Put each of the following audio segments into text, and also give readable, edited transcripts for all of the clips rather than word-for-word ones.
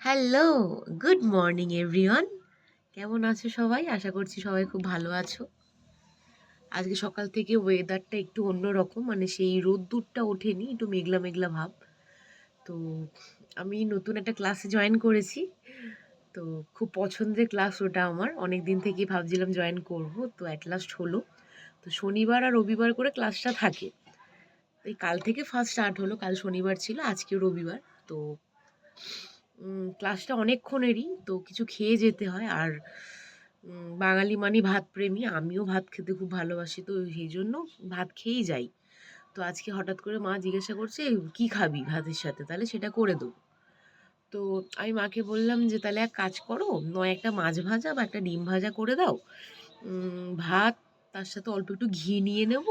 Hello, good morning everyone. কেমন আছো সবাই? আশা করছি সবাই খুব ভালো আছো। আজকে সকাল থেকে ওয়েদারটা একটু অন্যরকম, মানে সেই রোদ্দুরটা ওঠেনি, একটু মেঘলা মেঘলা ভাব। তো আমি নতুন একটা ক্লাসে জয়েন করেছি। তো খুব পছন্দের ক্লাস ওটা আমার। অনেক দিন থেকেই ভাবছিলাম জয়েন করব, তো অ্যাট লাস্ট হলো। তো শনিবার আর রবিবার করে ক্লাসটা থাকে। এই কাল থেকে ফার্স্ট স্টার্ট হলো, কাল শনিবার ছিল, আজকে রবিবার। তো ক্লাসটা অনেকক্ষণেরই, তো কিছু খেয়ে যেতে হয়। আর বাঙালি মানে ভাত প্রেমী, আমিও ভাত খেতে খুব ভালোবাসি, তো সেই জন্য ভাত খেয়েই যাই। তো আজকে হঠাৎ করে মা জিজ্ঞাসা করছে কি খাবি ভাতের সাথে, তাহলে সেটা করে দেবো। তো আমি মাকে বললাম যে তাহলে এক কাজ করো, নয় একটা মাছ ভাজা বা একটা ডিম ভাজা করে দাও, ভাত তার সাথে অল্প একটু ঘি নিয়ে নেব,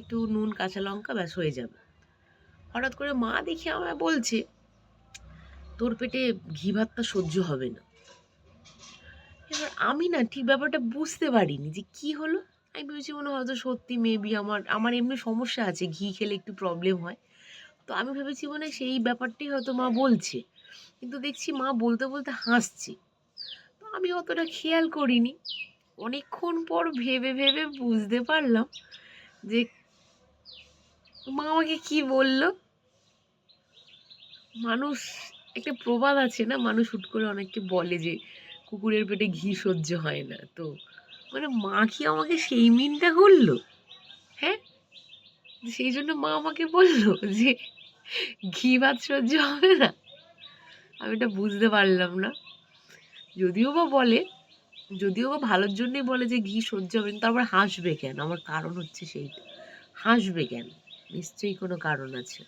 একটু নুন কাঁচা লঙ্কা, ব্যাস হয়ে যাবে। হঠাৎ করে মা দেখি আমায় বলছে তোর পেটে ঘি ভাতটা সহ্য হবে না। এবার আমি না ঠিক ব্যাপারটা বুঝতে পারিনি যে কি হলো। আমি ভেবেছি মনে হয়তো সত্যি মেবি আমার আমার এমনি সমস্যা আছে, ঘি খেলে একটু প্রবলেম হয়। তো আমি ভেবেছি মনে হয় সেই ব্যাপারটাই হয়তো মা বলছে, কিন্তু দেখছি মা বলতে বলতে হাসছে। তো আমি অতটা খেয়াল করিনি। অনেকক্ষণ পর ভেবে ভেবে বুঝতে পারলাম যে মা আমাকে কি বললো। মানুষ, একটা প্রবাদ আছে না, মানুষ হুট করে অনেককে বলে যে কুকুরের পেটে ঘি সহ্য হয় না। তো মানে মা কি আমাকে সেই মিনটা করলো? হ্যাঁ, সেই জন্য মা আমাকে বললো যে ঘি ভাত সহ্য হবে না। আমি এটা বুঝতে পারলাম না। যদিও বা বলে, যদিও বা ভালোর জন্যই বলে যে ঘি সহ্য হবে না, তারপর হাসবে কেন? আমার কারণ হচ্ছে সেইটা, হাসবে কেন? নিশ্চয়ই কোনো কারণ আছে।